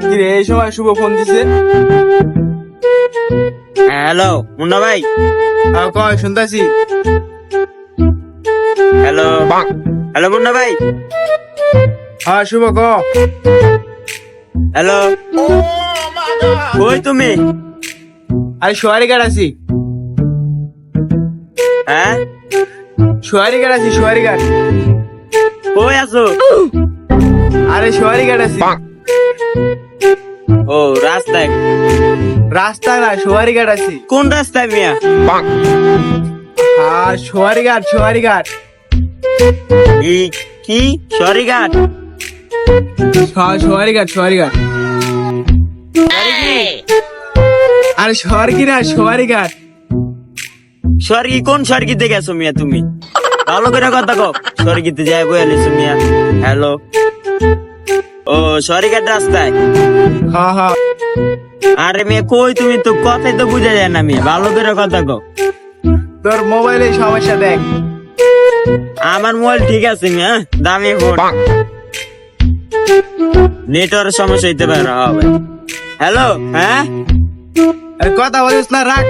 কিরে এই সময় শুভ ফোন দিছে? হ্যালো মুন্না ভাই। কয় শুনতাছি। হ্যালো হ্যালো মুন্না ভাই। হ্যাঁ শুভ ক। হ্যালো কই তুমি? আরে সোয়ারি ঘাট আছি। হ্যাঁ সোয়ারি ঘাট আছি, সোয়ারি ঘাট। কই আছো? আরে সোয়ারি ঘাট আছি। ও রাস্তায়। রাস্তা না, সোয়ারি ঘাট আছি। কোন রাস্তায় মিয়া? হ্যাঁ সোয়ারি ঘাট, সোয়ারি ঘাট। কি সরিঘাট? সোয়ারি ঘাট, সোয়ারি ঘাট। আরে সোয়ারি না, সোয়ারি ঘাট। স্বর্গী কোন স্বর্গীতে গেছো মিয়া তুমি? ভালো করে কথা কও। স্বর্গীতে যাই বয়ালিছো মিয়া। হ্যালো ও সরিঘাট রাস্তায়। হ্যাঁ হ্যাঁ। আরে মেয়ে কই তুমি? তো কথাই তো বুঝা যায় না মেয়ে, ভালো করে কথা কও। তোর মোবাইলে সমস্যা দেখ। আমার মোবাইল ঠিক আছে মিয়া, দামি ফোন। নেটওয়ার্ক সমস্যা হইতে পারে। হ্যালো হ্যাঁ আরে কথা বলিস না, রাখ।